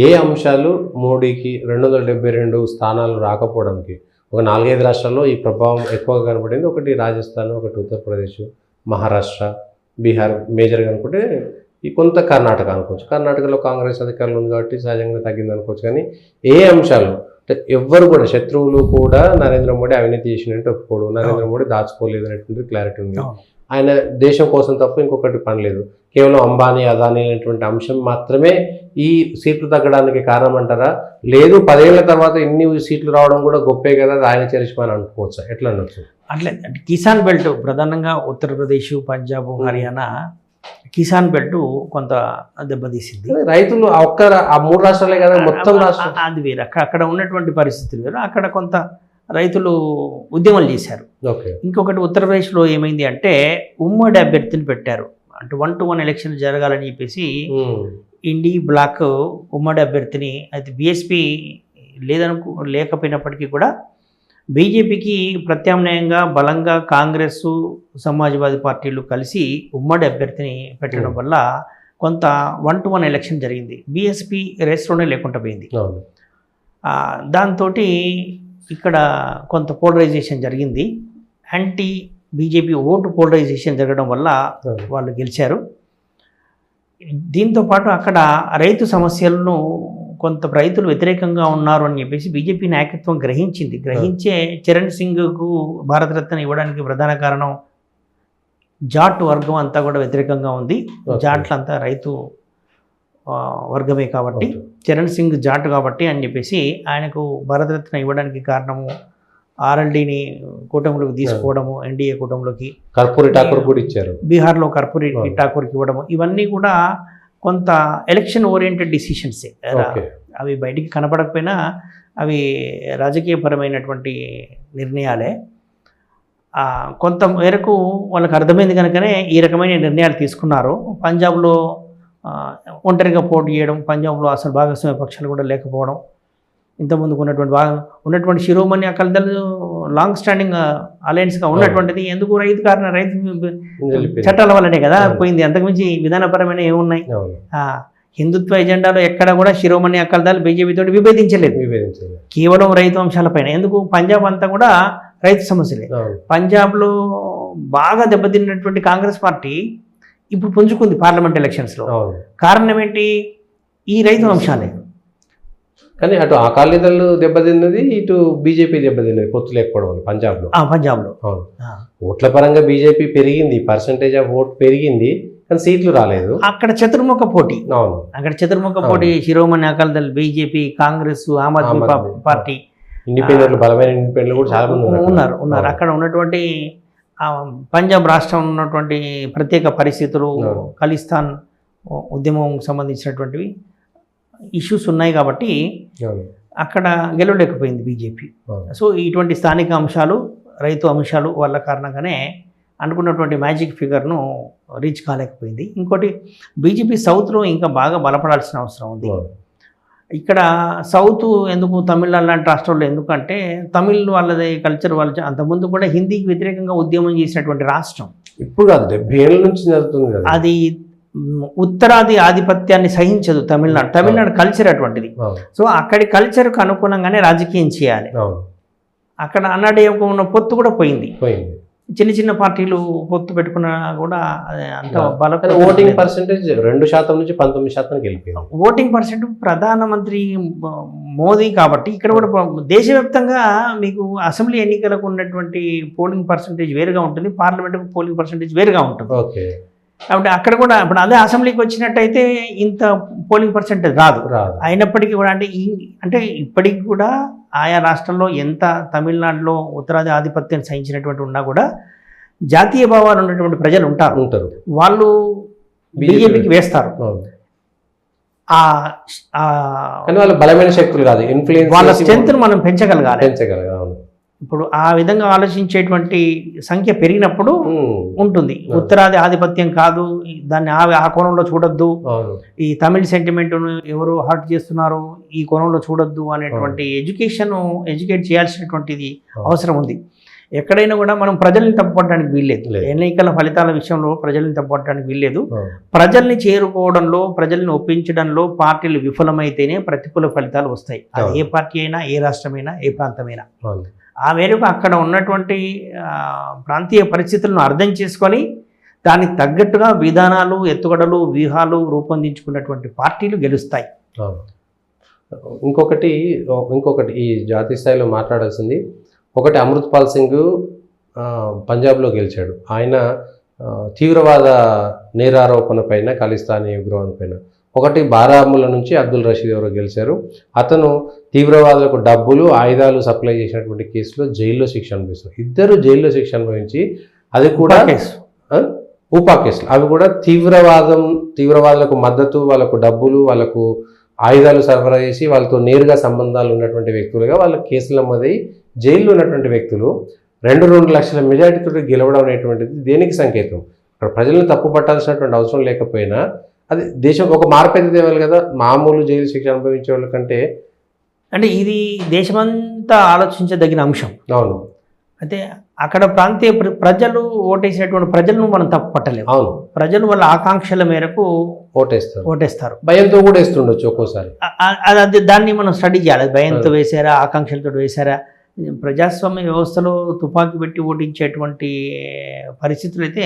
ఏ అంశాలు మోడీకి 272 స్థానాలు రాకపోవడానికి ఒక 4-5 రాష్ట్రాల్లో ఈ ప్రభావం ఎక్కువగా కనపడింది. ఒకటి రాజస్థాన్, ఒకటి ఉత్తరప్రదేశ్, మహారాష్ట్ర, బీహార్ మేజర్గా అనుకుంటే ఈ కొంత కర్ణాటక అనుకోవచ్చు. కర్ణాటకలో కాంగ్రెస్ అధికారులు ఉంది కాబట్టి సహజంగా తగ్గింది అనుకోవచ్చు. కానీ ఏ అంశాలు అంటే ఎవ్వరు కూడా శత్రువులు కూడా నరేంద్ర మోడీ అవినీతి చేసినట్టు ఒప్పుకోడు, నరేంద్ర మోడీ దాచుకోలేదు అనేటువంటి క్లారిటీ ఉంది. ఆయన దేశం కోసం తప్ప ఇంకొకటి పని లేదు. కేవలం అంబానీ అదానీ అనేటువంటి అంశం మాత్రమే ఈ సీట్లు తగ్గడానికి కారణం అంటారా? లేదు 10 ఏళ్ల తర్వాత ఇన్ని సీట్లు రావడం కూడా గొప్పే కదా, ఆయన చరిష్మా అని అనుకోవచ్చా? ఎట్లా అనొచ్చు? అట్లే అంటే కిసాన్ బెల్ట్ ప్రధానంగా ఉత్తరప్రదేశ్, పంజాబ్, హర్యానా కిసాన్ బెల్ట్ కొంత దెబ్బతీసింది. రైతులు ఆ 3 రాష్ట్రాలే కదా, మొత్తం రాష్ట్రం అది వేరు. అక్కడ ఉన్నటువంటి పరిస్థితులు వేరు. అక్కడ కొంత రైతులు ఉద్యమాలు చేశారు. ఇంకొకటి ఉత్తరప్రదేశ్లో ఏమైంది అంటే ఉమ్మడి అభ్యర్థిని పెట్టారు. అంటే 1-to-1 ఎలక్షన్ జరగాలని చెప్పేసి ఇండి బ్లాక్ ఉమ్మడి అభ్యర్థిని అయితే బీఎస్పీ లేకపోయినప్పటికీ కూడా బీజేపీకి ప్రత్యామ్నాయంగా బలంగా కాంగ్రెస్, సమాజ్వాదీ పార్టీలు కలిసి ఉమ్మడి అభ్యర్థిని పెట్టడం వల్ల కొంత 1-to-1 ఎలక్షన్ జరిగింది. బీఎస్పీ రేస్లోనే లేకుండా పోయింది. దాంతో ఇక్కడ కొంత పోలరైజేషన్ జరిగింది. యాంటీ బీజేపీ ఓటు పోలరైజేషన్ జరగడం వల్ల వాళ్ళు గెలిచారు. దీంతోపాటు అక్కడ రైతు సమస్యలను కొంత రైతులు వ్యతిరేకంగా ఉన్నారు అని చెప్పేసి బీజేపీ నాయకత్వం గ్రహించే చరణ్ సింగ్కు భారతరత్న ఇవ్వడానికి ప్రధాన కారణం జాట్ వర్గం అంతా కూడా వ్యతిరేకంగా ఉంది. జాట్లంతా రైతు వర్గమే కాబట్టి చరణ్ సింగ్ జాట్ కాబట్టి అని చెప్పేసి ఆయనకు భారతరత్న ఇవ్వడానికి కారణము ఆర్ఎల్డీని కూటమిలోకి తీసుకోవడము, ఎన్డీఏ కూటమిలోకి కర్పూరి ఠాకూర్ కూడా ఇచ్చారు, బీహార్లో కర్పూరి ఠాకూర్కి ఇవ్వడము, ఇవన్నీ కూడా కొంత ఎలక్షన్ ఓరియంటెడ్ డిసిషన్సే. అవి బయటికి కనపడకపోయినా అవి రాజకీయపరమైనటువంటి నిర్ణయాలే. కొంత మేరకు వాళ్ళకి అర్థమైంది కనుకనే ఈ రకమైన నిర్ణయాలు తీసుకున్నారు. పంజాబ్లో ఒంటరిగా పోటీ చేయడం, పంజాబ్లో అసలు భాగస్వామ్య పక్షాలు కూడా లేకపోవడం, ఇంతకుముందుకు ఉన్నటువంటి శిరోమణి అకాలీదళ్ లాంగ్ స్టాండింగ్ అలయన్స్గా ఉన్నటువంటిది ఎందుకు రైతు చట్టాల వల్లనే కదా పోయింది. అంతకుమించి విధానపరమైన ఏమున్నాయి? హిందుత్వ ఎజెండాలో ఎక్కడ కూడా శిరోమణి అకాలీదళ్ బీజేపీతో విభేదించలేదు, కేవలం రైతు అంశాలపైన. ఎందుకు? పంజాబ్ అంతా కూడా రైతు సమస్యలే. పంజాబ్లో బాగా దెబ్బతిన్నటువంటి కాంగ్రెస్ పార్టీ ఇప్పుడు పుంజుకుంది పార్లమెంట్ ఎలక్షన్స్లో. కారణం ఏంటి? ఈ రైతు అంశాలే. కానీ అటు అకాలీదళ్ దెబ్బతిన్నది, ఇటు బీజేపీ దెబ్బతిన్నది పొత్తు లేకపోవడం పంజాబ్లో. ఓట్ల పరంగా బీజేపీ పెరిగింది, పర్సంటేజ్ ఆఫ్ ఓట్ పెరిగింది, కానీ సీట్లు రాలేదు. అక్కడ చతుర్ముఖ పోటీ. అక్కడ చతుర్ముఖ పోటీ శిరోమణి అకాలీదళ్, బీజేపీ, కాంగ్రెస్, ఆమ్ ఆద్మీ పార్టీ, ఇండిపెండెంట్లు, బలమైన ఇండిపెండెంట్లు కూడా చాలా మంది ఉన్నారు. అక్కడ ఉన్నటువంటి పంజాబ్ రాష్ట్రం ఉన్నటువంటి ప్రత్యేక పరిస్థితులు, ఖలిస్తాన్ ఉద్యమం సంబంధించినటువంటివి ఇష్యూస్ ఉన్నాయి కాబట్టి అక్కడ గెలవలేకపోయింది బీజేపీ. సో ఇటువంటి స్థానిక అంశాలు, రైతు అంశాలు వల్ల కారణంగానే అనుకున్నటువంటి మ్యాజిక్ ఫిగర్ను రీచ్ కాలేకపోయింది. ఇంకోటి బీజేపీ సౌత్లో ఇంకా బాగా బలపడాల్సిన అవసరం ఉంది. ఇక్కడ సౌత్ ఎందుకు, తమిళనాడు లాంటి రాష్ట్రాల్లో ఎందుకంటే తమిళ్ వాళ్ళది కల్చర్ వాళ్ళ అంతకుముందు కూడా హిందీకి వ్యతిరేకంగా ఉద్యమం చేసినటువంటి రాష్ట్రం. ఇప్పుడు కాదు, 70 ఏళ్ళ నుంచి జరుగుతుంది. అది ఉత్తరాది ఆధిపత్యాన్ని సహించదు తమిళనాడు కల్చర్ అటువంటిది. సో అక్కడి కల్చర్కు అనుగుణంగానే రాజకీయం చేయాలి. అక్కడ అన్నాడు ఉన్న పొత్తు కూడా పోయింది. చిన్న పార్టీలు పొత్తు పెట్టుకున్నా కూడా అంత బలపడ. ఓటింగ్ పర్సెంటేజ్ 2% నుంచి 19% వెళ్ళిపోయింది. ఓటింగ్ పర్సెంట్ ప్రధానమంత్రి మోదీ కాబట్టి ఇక్కడ కూడా దేశవ్యాప్తంగా మీకు అసెంబ్లీ ఎన్నికలకు ఉన్నటువంటి పోలింగ్ పర్సెంటేజ్ వేరుగా ఉంటుంది, పార్లమెంట్కు పోలింగ్ పర్సెంటేజ్ వేరుగా ఉంటుంది. కాబట్టి అక్కడ కూడా ఇప్పుడు అదే అసెంబ్లీకి వచ్చినట్టయితే ఇంత పోలింగ్ పర్సెంటేజ్ రాదు. అయినప్పటికీ కూడా అంటే ఇప్పటికి కూడా ఆయా రాష్ట్రంలో ఎంత తమిళనాడులో ఉత్తరాది ఆధిపత్యం సహించినటువంటి ఉన్నా కూడా జాతీయ భావాలు ఉన్నటువంటి ప్రజలు ఉంటారు. వాళ్ళు బీజేపీకి వేస్తారు. వాళ్ళ బలమైన శక్తులు కాదు, ఇన్ఫ్లుయెన్స్, వాళ్ళ స్ట్రెంత్ను మనం పెంచగలగాలి. ఇప్పుడు ఆ విధంగా ఆలోచించేటువంటి సంఖ్య పెరిగినప్పుడు ఉంటుంది. ఉత్తరాది ఆధిపత్యం కాదు, దాన్ని ఆ కోణంలో చూడొద్దు, ఈ తమిళ సెంటిమెంట్ను ఎవరు హర్ట్ చేస్తున్నారు ఈ కోణంలో చూడొద్దు అనేటువంటి ఎడ్యుకేట్ చేయాల్సినటువంటిది అవసరం ఉంది. ఎక్కడైనా కూడా మనం ప్రజల్ని తప్పుపట్టడానికి వీల్లేదు. లేదు. ఎన్నికల ఫలితాల విషయంలో ప్రజల్ని తప్పుపట్టడానికి వీల్లేదు. అవును. ప్రజల్ని చేరుకోవడంలో, ప్రజల్ని ఒప్పించడంలో పార్టీలు విఫలమైతేనే ప్రతికూల ఫలితాలు వస్తాయి. అది అవును. ఏ పార్టీ అయినా, ఏ రాష్ట్రమైనా, ఏ ప్రాంతమైనా. అవును. ఆ మేరకు అక్కడ ఉన్నటువంటి ప్రాంతీయ పరిస్థితులను అర్థం చేసుకొని దానికి తగ్గట్టుగా విధానాలు, ఎత్తుగడలు, వ్యూహాలు రూపొందించుకున్నటువంటి పార్టీలు గెలుస్తాయి. అవును. ఇంకొకటి ఈ జాతీయ స్థాయిలో మాట్లాడాల్సింది ఒకటి, అమృత్పాల్ సింగ్ పంజాబ్లో గెలిచాడు. ఆయన తీవ్రవాద నేరారోపణ పైన, ఖలిస్తానీ ఉగ్రవాదం పైన. ఒకటి బారాముల్లా నుంచి అబ్దుల్ రషీద్ ఎవరో గెలిచారు. అతను తీవ్రవాదులకు డబ్బులు, ఆయుధాలు సప్లై చేసినటువంటి కేసులో జైల్లో శిక్ష అనుభవిస్తారు. ఇద్దరు జైల్లో శిక్ష అనుభవించి, అది కూడా ఉపా కేసులు. అవి కూడా తీవ్రవాదులకు మద్దతు, వాళ్ళకు డబ్బులు, వాళ్ళకు ఆయుధాలు సరఫరా చేసి వాళ్ళతో నేరుగా సంబంధాలు ఉన్నటువంటి వ్యక్తులుగా వాళ్ళ కేసులు నమోదై జైల్లో ఉన్నటువంటి వ్యక్తులు 2 లక్షల మెజారిటీతో గెలవడం అనేటువంటిది దేనికి సంకేతం? ఇక్కడ ప్రజలను తప్పు పట్టాల్సినటువంటి అవసరం లేకపోయినా అది దేశం ఒక మార్పు అయితే తేవాలి కదా. మామూలు జైలు శిక్ష అనుభవించే వాళ్ళకంటే అంటే ఇది దేశమంతా ఆలోచించదగిన అంశం. అవును. అయితే అక్కడ ప్రాంతీయ ప్రజలు ఓటేసినటువంటి ప్రజలను మనం తప్పు పట్టలేము. అవును. ప్రజలు వాళ్ళ ఆకాంక్షల మేరకు ఓటేస్తారు. భయంతో కూడా వేస్తుండొచ్చు ఒక్కోసారి. అది దాన్ని మనం స్టడీ చేయాలి. భయంతో వేశారా, ఆకాంక్షలతో వేశారా? ప్రజాస్వామ్య వ్యవస్థలో తుపాకీ పెట్టి ఓటించేటువంటి పరిస్థితులు అయితే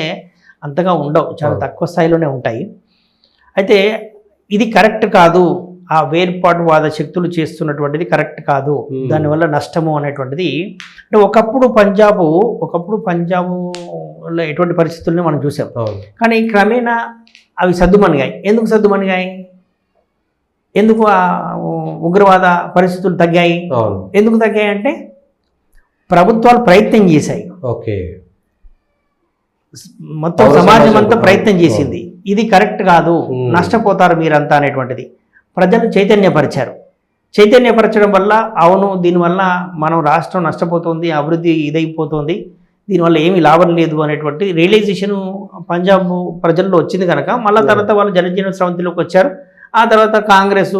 అంతగా ఉండవు, చాలా తక్కువ స్థాయిలోనే ఉంటాయి. అయితే ఇది కరెక్ట్ కాదు, ఆ వేర్పాటువాద శక్తులు చేస్తున్నటువంటిది కరెక్ట్ కాదు, దానివల్ల నష్టము అనేటువంటిది. అంటే ఒకప్పుడు పంజాబులో ఎటువంటి పరిస్థితుల్ని మనం చూసాం. కానీ క్రమేణా అవి సద్దుమణిగాయి. ఎందుకు సద్దుమణిగాయి? ఎందుకు ఆ ఉగ్రవాద పరిస్థితులు తగ్గాయి? ఎందుకు తగ్గాయి అంటే ప్రభుత్వాలు ప్రయత్నం చేశాయి. ఓకే. మొత్తం సమాజం అంతా ప్రయత్నం చేసింది, ఇది కరెక్ట్ కాదు, నష్టపోతారు మీరంతా అనేటువంటిది. ప్రజలు చైతన్యపరచడం వల్ల అవును, దీనివల్ల మనం రాష్ట్రం నష్టపోతుంది, అభివృద్ధి ఇదైపోతుంది, దీనివల్ల ఏమీ లాభం లేదు అనేటువంటి రియలైజేషను పంజాబ్ ప్రజల్లో వచ్చింది కనుక మళ్ళీ తర్వాత వాళ్ళు జనజీవన స్రవంతిలోకి వచ్చారు. ఆ తర్వాత కాంగ్రెస్,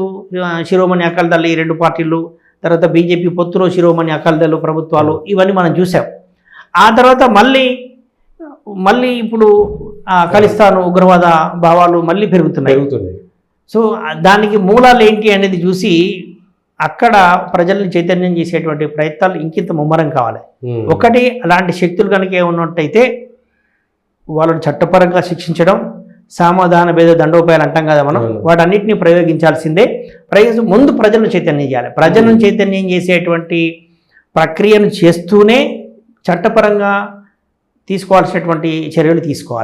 శిరోమణి అకాలీదళ్, ఈ 2 పార్టీలు, తర్వాత బీజేపీ పొత్తులో శిరోమణి అకాలీదళ్ ప్రభుత్వాలు, ఇవన్నీ మనం చూసాం. ఆ తర్వాత మళ్ళీ ఇప్పుడు ఖలిస్తాను ఉగ్రవాద భావాలు మళ్ళీ పెరుగుతున్నాయి. సో దానికి మూలాలు ఏంటి అనేది చూసి అక్కడ ప్రజల్ని చైతన్యం చేసేటువంటి ప్రయత్నాలు ఇంకింత ముమ్మరం కావాలి. ఒకటి, అలాంటి శక్తులు కనుక ఏమన్నట్టయితే వాళ్ళని చట్టపరంగా శిక్షించడం, సామధాన భేద దండోపాయాలు అంటాం కదా మనం, వాటన్నిటిని ప్రయోగించాల్సిందే. ముందు ప్రజలను చైతన్యం చేయాలి. ప్రజలను చైతన్యం చేసేటువంటి ప్రక్రియను చేస్తూనే చట్టపరంగా తీసుకోవాల్సినటువంటి చర్యలు తీసుకోవాలి.